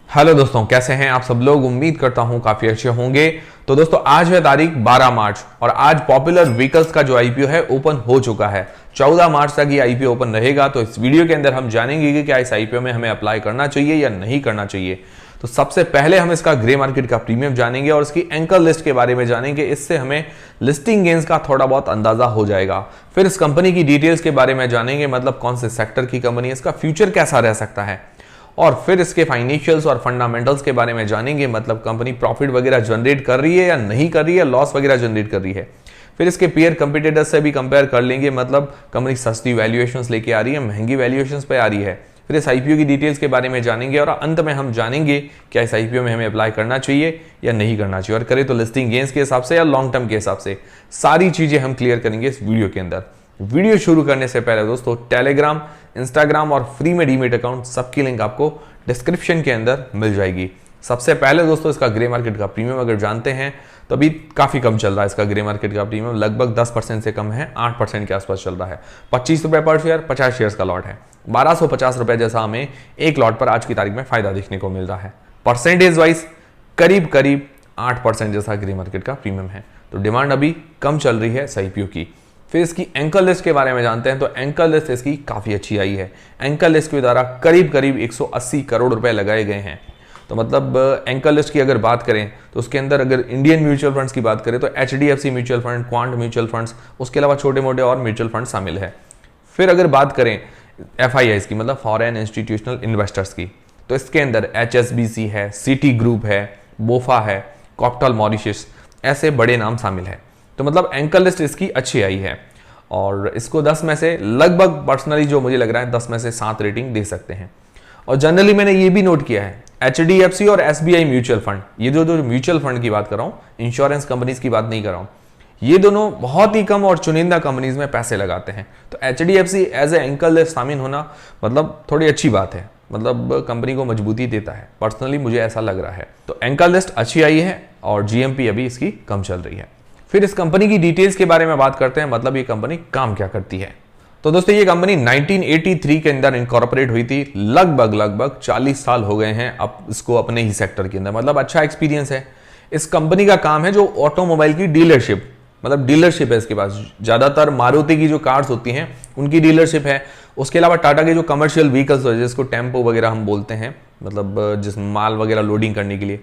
Hello दोस्तों, कैसे हैं आप सब लोग। उम्मीद करता हूं काफी अच्छे होंगे। तो दोस्तों आज है तारीख 12 मार्च और आज पॉपुलर व्हीकल्स का जो आईपीओ है ओपन हो चुका है। 14 मार्च तक ये आईपीओ ओपन रहेगा। तो इस वीडियो के अंदर हम जानेंगे कि क्या इस आईपीओ में हमें अप्लाई करना चाहिए या नहीं करना चाहिए। तो सबसे पहले हम इसका ग्रे मार्केट का प्रीमियम जानेंगे और इसकी एंकर लिस्ट के बारे में जानेंगे। इससे हमें लिस्टिंग गेन्स का थोड़ा बहुत अंदाजा हो जाएगा। फिर इस कंपनी की डिटेल्स के बारे में जानेंगे, मतलब कौन से सेक्टर की कंपनी है, इसका फ्यूचर कैसा रह सकता है। और फिर इसके फाइनेंशियल्स और फंडामेंटल्स के बारे में जानेंगे, मतलब कंपनी प्रॉफिट वगैरह जनरेट कर रही है या नहीं कर रही है, लॉस वगैरह जनरेट कर रही है। फिर इसके पीयर कंपटीटर्स से भी कंपेयर कर लेंगे, मतलब कंपनी सस्ती वैल्यूएशंस लेके आ रही है, महंगी वैल्यूएशंस पे आ रही है। फिर इस आईपीओ की डिटेल्स के बारे में जानेंगे और अंत में हम जानेंगे क्या इस आईपीओ में हमें अप्लाई करना चाहिए या नहीं करना चाहिए, और करें तो लिस्टिंग गेन्स के हिसाब से या लॉन्ग टर्म के हिसाब से। सारी चीजें हम क्लियर करेंगे इस वीडियो के अंदर। वीडियो शुरू करने से पहले दोस्तों टेलीग्राम, इंस्टाग्राम और फ्री में डीमेट अकाउंट सबकी लिंक आपको डिस्क्रिप्शन के अंदर मिल जाएगी। सबसे पहले दोस्तों इसका ग्रे मार्केट का प्रीमियम अगर जानते हैं तो अभी काफी कम चल रहा है। इसका ग्रे मार्केट का प्रीमियम लगभग 10% से कम है, 8% के आसपास चल रहा है। 25 रुपए पर शेयर, 50 शेयर्स का लॉट है। 1250 रुपए जैसा हमें एक लॉट पर आज की तारीख में फायदा देखने को मिल रहा है। परसेंटेज वाइज करीब करीब 8% जैसा ग्रे मार्केट का प्रीमियम है। तो डिमांड अभी कम चल रही है इस आईपीओ की। फिर इसकी एंकर लिस्ट के बारे में जानते हैं। तो एंकर लिस्ट इसकी काफी अच्छी आई है। एंकर लिस्ट के द्वारा करीब करीब 180 करोड़ रुपए लगाए गए हैं। तो मतलब एंकर लिस्ट की अगर बात करें तो उसके अंदर अगर इंडियन म्यूचुअल फंड्स की बात करें तो HDFC mutual fund, quant mutual funds, उसके अलावा छोटे मोटे और म्यूचुअल फंड शामिल है। फिर अगर बात करें एफआईआईस की, मतलब फॉरेन इंस्टीट्यूशनल इन्वेस्टर्स की, तो इसके अंदर एचएसबीसी है, सिटी ग्रुप है, बोफा है, कॉप्टल मॉरिशस, ऐसे बड़े नाम शामिल है। तो मतलब एंकर लिस्ट इसकी अच्छी आई है और इसको 10 में से लगभग पर्सनली जो मुझे लग रहा है 10 में से 7 रेटिंग दे सकते हैं। और जनरली मैंने ये भी नोट किया है एचडीएफसी और एसबीआई म्यूचुअल फंड, ये जो म्यूचुअल फंड की बात कर रहा हूँ, इंश्योरेंस कंपनीज की बात नहीं कर रहा हूँ, ये दोनों बहुत ही कम और चुनिंदा कंपनीज में पैसे लगाते हैं। तो HDFC as a anchor list शामिल होना मतलब थोड़ी अच्छी बात है, मतलब कंपनी को मजबूती देता है। पर्सनली मुझे ऐसा लग रहा है। तो एंकर लिस्ट अच्छी आई है और जीएमपी अभी इसकी कम चल रही है। फिर इस कंपनी की डिटेल्स के बारे में बात करते हैं, मतलब ये कंपनी काम क्या करती है। तो दोस्तों ये कंपनी 1983 के अंदर इनकॉर्पोरेट हुई थी। लगभग 40 साल हो गए हैं अब इसको अपने ही सेक्टर के अंदर, मतलब अच्छा एक्सपीरियंस है। इस कंपनी का काम है जो ऑटोमोबाइल की डीलरशिप, मतलब डीलरशिप है इसके पास। ज्यादातर मारुति की जो कार्स होती हैं उनकी डीलरशिप है। उसके अलावा टाटा के जो कमर्शियल व्हीकल्स हो जिसको टेम्पो वगैरह हम बोलते हैं, मतलब जिस माल वगैरह लोडिंग करने के लिए,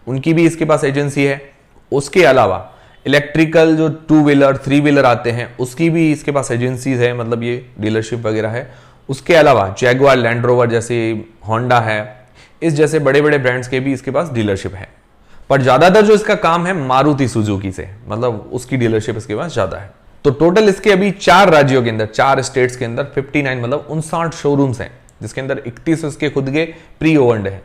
उनकी भी इसके पास एजेंसी है। उसके अलावा इलेक्ट्रिकल जो 2 व्हीलर 3 व्हीलर आते हैं उसकी भी इसके पास एजेंसीज है, मतलब ये डीलरशिप वगैरह है। उसके अलावा जैगुआर, लैंड रोवर जैसे, होंडा है, इस जैसे बड़े बड़े ब्रांड्स के भी इसके पास डीलरशिप है। पर ज्यादातर जो इसका काम है मारुति सुजुकी से, मतलब उसकी डीलरशिप इसके पास ज्यादा है। तो टोटल इसके अभी 4 राज्यों के अंदर, 4 स्टेट्स के अंदर 59 मतलब 59 शोरूम्स हैं, जिसके अंदर 31 इसके खुद के प्री ओन्ड है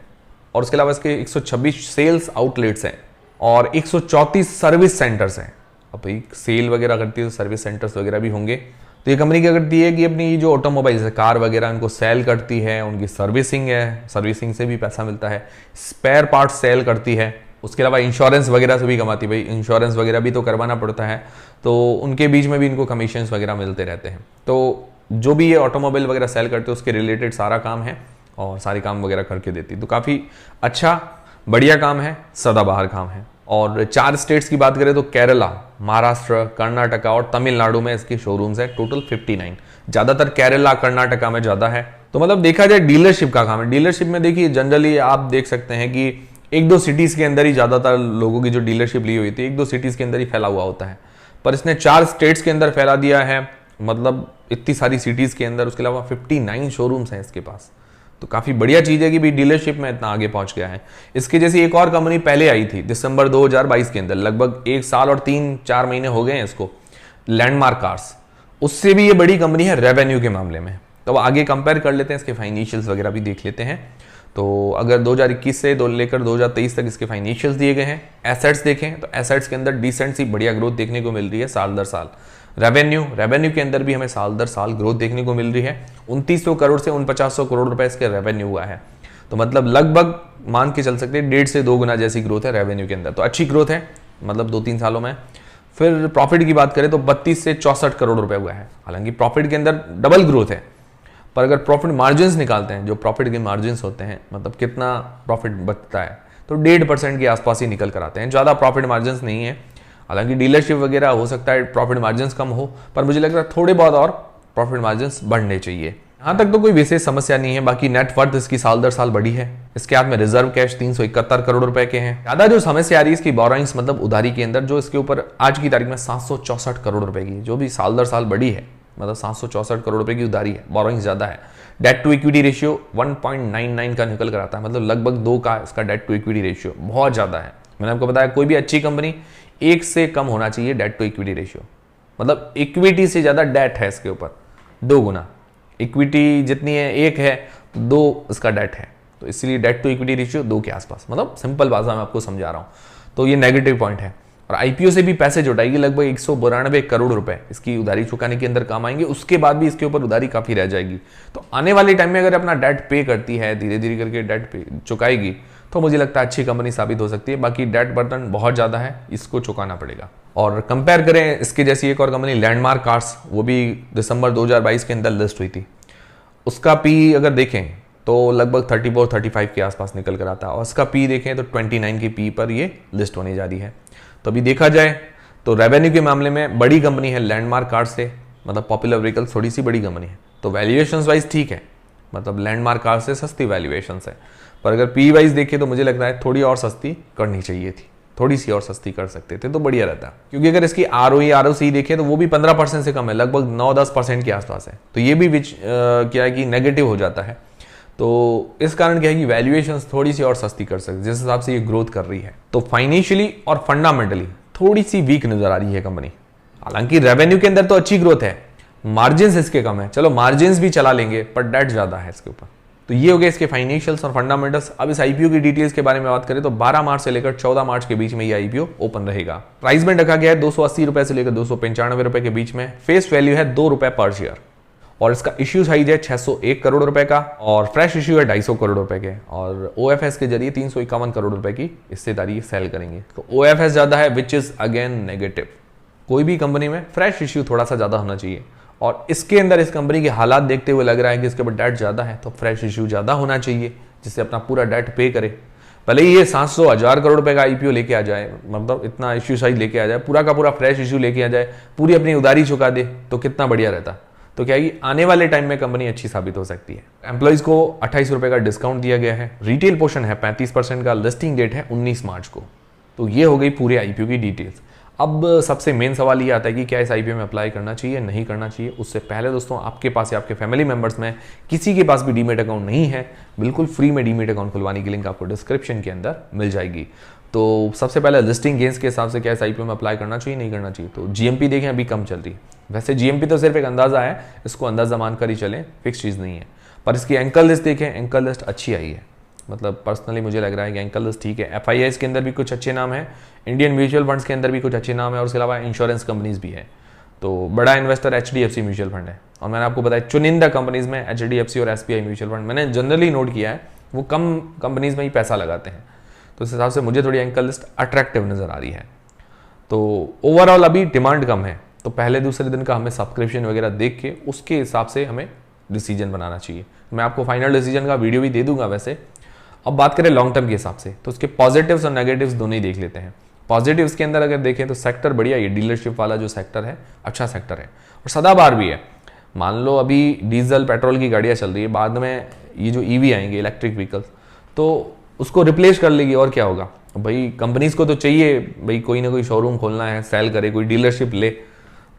और उसके अलावा इसके 126 सेल्स आउटलेट्स हैं और 134 सर्विस सेंटर्स हैं। अब भाई सेल वगैरह करती है तो सर्विस सेंटर्स वगैरह भी होंगे। तो ये कंपनी क्या करती है कि अपनी जो ऑटोमोबाइल्स है, कार वगैरह, उनको सेल करती है, उनकी सर्विसिंग है, सर्विसिंग से भी पैसा मिलता है, स्पेयर पार्ट सेल करती है। उसके अलावा इंश्योरेंस वगैरह से भी कमाती है, भाई इंश्योरेंस वगैरह भी तो करवाना पड़ता है, तो उनके बीच में भी इनको कमीशंस वगैरह मिलते रहते हैं। तो जो भी ये ऑटोमोबाइल वगैरह सेल करते हैं उसके रिलेटेड सारा काम है और सारे काम वगैरह करके देती है। तो काफ़ी अच्छा बढ़िया काम है, सदाबहार काम है। और 4 स्टेट्स की बात करें तो केरला, महाराष्ट्र, कर्नाटका और तमिलनाडु में इसके शोरूम्स है। टोटल 59, ज्यादातर केरला कर्नाटका में ज्यादा है। तो मतलब देखा जाए डीलरशिप का काम है। डीलरशिप में देखिए जनरली आप देख सकते हैं कि 1-2 सिटीज के अंदर ही ज्यादातर लोगों की जो डीलरशिप ली हुई थी 1-2 सिटीज के अंदर ही फैला हुआ होता है, पर इसने 4 स्टेट्स के अंदर फैला दिया है, मतलब इतनी सारी सिटीज के अंदर। उसके अलावा 59 शोरूम्स हैं इसके पास। तो काफी बढ़िया चीज है कि भी डीलरशिप में इतना आगे पहुंच गया है। इसकी जैसी एक और कंपनी पहले आई थी दिसंबर 2022 के अंदर, लगभग 1 साल और 3-4 महीने हो गए हैं इसको, लैंडमार्क कार्स। उससे भी ये बड़ी कंपनी है रेवेन्यू के मामले में। तो आगे कंपेयर कर लेते हैं, इसके फाइनेंशियल्स वगैरह भी देख लेते हैं। तो अगर 2021 से लेकर 2023 तक इसके फाइनेंशियल्स दिए गए हैं। एसेट्स देखें तो एसेट्स के अंदर डिसेंट सी बढ़िया ग्रोथ देखने को मिल रही है साल दर साल। रेवेन्यू के अंदर भी हमें साल दर साल ग्रोथ देखने को मिल रही है। 2900 करोड़ से 4900 करोड़ रुपए इसके रेवेन्यू हुआ है। तो मतलब लगभग मान के चल सकते हैं 1.5 से 2 गुना जैसी ग्रोथ है रेवेन्यू के अंदर। तो अच्छी ग्रोथ है, मतलब 2-3 सालों में। फिर प्रॉफिट की बात करें तो 32 से 64 करोड़ रुपए हुआ है। हालांकि प्रॉफिट के अंदर डबल ग्रोथ है, पर अगर प्रॉफिट मार्जिन निकालते हैं, जो प्रॉफिट के मार्जिन होते हैं, मतलब कितना प्रॉफिट बचता है, तो 1.5% के आसपास ही निकल कर आते हैं। ज़्यादा प्रॉफिट मार्जिन नहीं है। हालांकि डीलरशिप वगैरह हो सकता है प्रॉफिट मार्जिन कम हो, पर मुझे लग रहा है थोड़े बहुत और प्रॉफिट मार्जिन बढ़ने चाहिए। यहाँ तक तो कोई विशेष समस्या नहीं है। बाकी नेटवर्थ इसकी साल दर साल बढ़ी है। इसके हाथ में रिजर्व कैश 371 करोड़ रुपए के हैं। ज्यादा जो समस्या आ रही है इसकी बोरोइंग्स, मतलब उधारी के अंदर, जो इसके ऊपर आज की तारीख में 764 करोड़ रुपए की, जो भी साल दर साल बढ़ी है, मतलब 764 करोड़ रुपए की उधारी है, बोरोइंग्स ज्यादा है। डेट टू इक्विटी रेशियो 1.99 का निकल कर आता है, मतलब लगभग 2 का इसका डेट टू इक्विटी रेशियो बहुत ज्यादा है। मैंने आपको बताया कोई भी अच्छी कंपनी 1 से कम होना चाहिए डेट टू इक्विटी रेशियो, मतलब इक्विटी से ज्यादा डेट है इसके ऊपर 2 गुना। इक्विटी जितनी है 1 है, 2 इसका डेट है, तो इसलिए डेट टू इक्विटी रेशियो 2 के आसपास, मतलब सिंपल भाषा में आपको समझा रहा हूं। तो ये नेगेटिव पॉइंट है। और आईपीओ से भी पैसे जुटाएगी, लगभग 192 करोड़ रुपए इसकी उधारी चुकाने के अंदर काम आएंगे। उसके बाद भी इसके ऊपर उधारी काफी रह जाएगी। तो आने वाले टाइम में अगर अपना डेट पे करती है, धीरे धीरे करके डेट पे चुकाएगी, तो मुझे लगता है अच्छी कंपनी साबित हो सकती है। बाकी डेट बर्डन बहुत ज्यादा है, इसको चुकाना पड़ेगा। और कंपेयर करें इसके जैसी एक और कंपनी लैंडमार्क कार्स, वो भी दिसंबर 2022 के अंदर लिस्ट हुई थी। उसका पी अगर देखें तो लगभग 34-35 के आसपास निकल कर आता है, और उसका पी देखें तो 29 के पी पर ये लिस्ट होने जा रही है। तो अभी देखा जाए तो रेवेन्यू के मामले में बड़ी कंपनी है लैंडमार्क कार्स से, मतलब पॉपुलर व्हीकल्स थोड़ी सी बड़ी कंपनी है, तो वैल्यूएशंस वाइज ठीक है, मतलब लैंडमार्क कार्स से सस्ती वैल्यूएशंस है। पर अगर पी वाइज देखें तो मुझे लगता है थोड़ी और सस्ती करनी चाहिए थी, थोड़ी सी और सस्ती कर सकते थे तो बढ़िया रहता। क्योंकि अगर इसकी आरओई आरओसी देखें तो वो भी 15% से कम है, लगभग 9-10% के आसपास है। तो ये भी क्या है कि नेगेटिव हो जाता है। तो इस कारण क्या है कि वैल्यूएशंस थोड़ी सी और सस्ती कर सकते, जिस हिसाब से ये ग्रोथ कर रही है। तो फाइनेंशियली और फंडामेंटली थोड़ी सी वीक नजर आ रही है कंपनी। हालांकि रेवेन्यू के अंदर तो अच्छी ग्रोथ है, मार्जिन इसके कम है, चलो मार्जिन भी चला लेंगे, पर डेट ज्यादा है इसके ऊपर। तो ये हो गए इसके फाइनेंशियल्स और फंडामेंटल्स। अब इस आईपीओ की डिटेल्स के बारे में बात करें तो 12 मार्च से लेकर 14 मार्च के बीच में ये आईपीओ ओपन रहेगा। प्राइस बैंड रखा गया है 280 रुपए से लेकर 295 रुपए के बीच में। फेस वैल्यू है 2 रुपए पर शेयर, और इसका इश्यू साइज है 601 करोड़ रुपए का, और फ्रेश इश्यू है 250 करोड़ रुपए के, और ओएफएस के जरिए 351 करोड़ रुपए की हिस्सेदारी सेल करेंगे। तो ओएफएस ज्यादा है, विच इज अगेन नेगेटिव। कोई भी कंपनी में फ्रेश इश्यू थोड़ा सा ज्यादा होना चाहिए, और इसके अंदर इस कंपनी के हालात देखते हुए लग रहा है कि इसके ऊपर डेट ज्यादा है, तो फ्रेश इश्यू ज्यादा होना चाहिए जिससे अपना पूरा डेट पे करे। भले ही ये 700,000 करोड़ रुपए का आईपीओ लेके आ जाए, मतलब इतना इश्यू साइज लेके आ जाए, पूरा का पूरा फ्रेश इश्यू लेके आ जाए, पूरी अपनी उधारी चुका दे, तो कितना बढ़िया रहता। तो क्या है कि आने वाले टाइम में कंपनी अच्छी साबित हो सकती है। एम्प्लॉइज को 28 रुपए का डिस्काउंट दिया गया है, रिटेल पोर्शन है 35% का, लिस्टिंग डेट है 19 मार्च को। तो ये हो गई पूरे आईपीओ की डिटेल्स। अब सबसे मेन सवाल ये आता है कि क्या इस आईपीओ में अप्लाई करना चाहिए, नहीं करना चाहिए। उससे पहले दोस्तों, आपके पास या आपके फैमिली मेंबर्स में किसी के पास भी डीमेट अकाउंट नहीं है, बिल्कुल फ्री में डीमेट अकाउंट खुलवाने की लिंक आपको डिस्क्रिप्शन के अंदर मिल जाएगी। तो सबसे पहले लिस्टिंग गेंस के हिसाब से क्या इस आईपीओ में अप्लाई करना चाहिए, नहीं करना चाहिए। तो जीएमपी देखें अभी कम चल रही है। वैसे जीएमपी तो सिर्फ एक अंदाजा है, इसको अंदाजा मानकर ही चलें, फिक्स चीज़ नहीं है। पर इसकी एंकल लिस्ट देखें, एंकल लिस्ट अच्छी आई है, मतलब पर्सनली मुझे लग रहा है कि एंकल लिस्ट ठीक है। एफआईआईस के अंदर भी कुछ अच्छे नाम है, इंडियन म्यूचुअल फंड्स के अंदर भी कुछ अच्छे नाम है, और उसके अलावा इंश्योरेंस कंपनीज भी है। तो बड़ा इन्वेस्टर एचडीएफसी म्यूचुअल फंड है, और मैंने आपको बताया चुनिंदा कंपनीज में एचडीएफसी और एसबीआई म्यूचुअल फंड मैंने जनरली नोट किया है वो कम कंपनीज में ही पैसा लगाते हैं। तो इस हिसाब से मुझे थोड़ी एंकल लिस्ट अट्रैक्टिव नजर आ रही है। तो ओवरऑल अभी डिमांड कम है, तो पहले दूसरे दिन का हमें सब्सक्रिप्शन वगैरह देख के उसके हिसाब से हमें डिसीजन बनाना चाहिए। मैं आपको फाइनल डिसीजन का वीडियो भी दे दूंगा वैसे। अब बात करें लॉन्ग टर्म के हिसाब से, तो उसके पॉजिटिव्स और नेगेटिव्स दोनों ही देख लेते हैं। पॉजिटिव्स के अंदर अगर देखें तो सेक्टर बढ़िया, ये डीलरशिप वाला जो सेक्टर है अच्छा सेक्टर है, और सदाबहार भी है। मान लो अभी डीजल पेट्रोल की गाड़ियाँ चल रही है, बाद में ये जो ईवी आएंगे इलेक्ट्रिक व्हीकल्स, तो उसको रिप्लेस कर लेगी, और क्या होगा भाई। कंपनीज को तो चाहिए भाई कोई ना कोई शोरूम खोलना है, सेल करे, कोई डीलरशिप ले,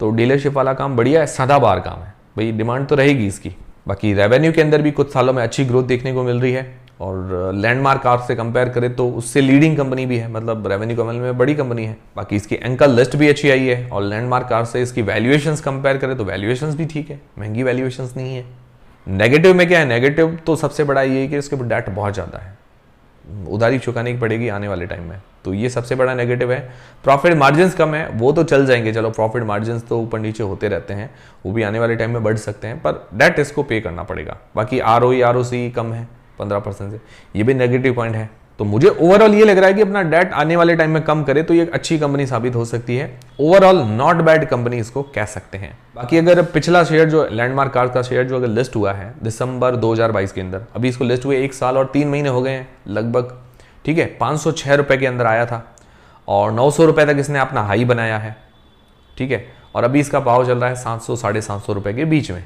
तो डीलरशिप वाला काम बढ़िया है, सदाबहार काम है भाई, डिमांड तो रहेगी इसकी। बाकी रेवेन्यू के अंदर भी कुछ सालों में अच्छी ग्रोथ देखने को मिल रही है, और लैंडमार्क कार से कंपेयर करें तो उससे लीडिंग कंपनी भी है, मतलब रेवेन्यू कमाने में बड़ी कंपनी है। बाकी इसकी एंकल लिस्ट भी अच्छी आई है, और लैंडमार्क कार से इसकी वैल्यूएशंस कंपेयर करें तो वैल्यूएशंस भी ठीक है, महंगी वैल्यूएशंस नहीं है। नेगेटिव में क्या है, नेगेटिव तो सबसे बड़ा ये है कि इसके ऊपर डेट बहुत ज़्यादा है, उधारी चुकाने की पड़ेगी आने वाले टाइम में, तो ये सबसे बड़ा नेगेटिव है। प्रॉफिट मार्जिन्स कम है, वो तो चल जाएंगे, चलो प्रॉफिट मार्जिन्स तो ऊपर नीचे होते रहते हैं, वो भी आने वाले टाइम में बढ़ सकते हैं, पर डेट इसको पे करना पड़ेगा। बाकी आरओई आरओसी कम है 15% से, ये भी नेगेटिव पॉइंट है। तो मुझे ओवरऑल ये लग रहा है कि अपना डेट आने वाले टाइम में कम करे तो ये एक अच्छी कंपनी साबित हो सकती है। ओवरऑल नॉट बैड कंपनी इसको कह सकते हैं। बाकी अगर पिछला शेयर जो लैंडमार्क कार्स का शेयर जो अगर लिस्ट हुआ है दिसंबर 2022 के अंदर, अभी इसको लिस्ट हुए 1 साल और 3 महीने हो गए हैं लगभग, ठीक है, 506 रुपए के अंदर आया था और 900 रुपए तक इसने अपना हाई बनाया है, ठीक है, और अभी इसका भाव चल रहा है 700 750 रुपए के बीच में।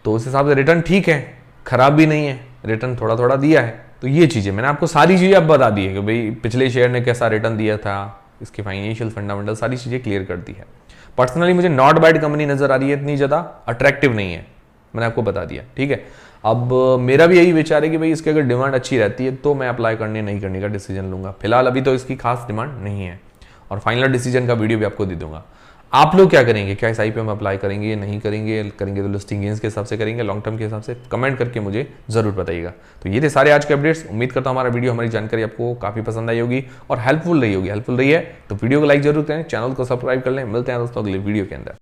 तो उस हिसाब से रिटर्न ठीक है, खराब भी नहीं है, रिटर्न थोड़ा थोड़ा दिया है। तो ये चीज़ें मैंने आपको सारी चीज़ें अब बता दी है कि भाई पिछले शेयर ने कैसा रिटर्न दिया था, इसके फाइनेंशियल फंडामेंटल सारी चीज़ें क्लियर कर दी है। पर्सनली मुझे नॉट बैड कंपनी नजर आ रही है, इतनी ज़्यादा अट्रैक्टिव नहीं है, मैंने आपको बता दिया, ठीक है। अब मेरा भी यही विचार है कि भाई इसकी अगर डिमांड अच्छी रहती है तो मैं अप्लाई करने नहीं करने का डिसीजन लूंगा। फिलहाल अभी तो इसकी खास डिमांड नहीं है और फाइनल डिसीजन का वीडियो भी आपको दे दूंगा। आप लोग क्या करेंगे, क्या इस आईपीओ में अप्लाई करेंगे, नहीं करेंगे, करेंगे तो लिस्टिंग गेन्स के हिसाब से करेंगे, लॉन्ग टर्म के हिसाब से, कमेंट करके मुझे जरूर बताइएगा। तो ये थे सारे आज के अपडेट्स। उम्मीद करता हूँ हमारा वीडियो, हमारी जानकारी आपको काफी पसंद आई होगी और हेल्पफुल रही होगी। हेल्पफुल रही है तो वीडियो को लाइक जरूर करें, चैनल को सब्सक्राइब कर लें। मिलते हैं दोस्तों अगले वीडियो के अंदर।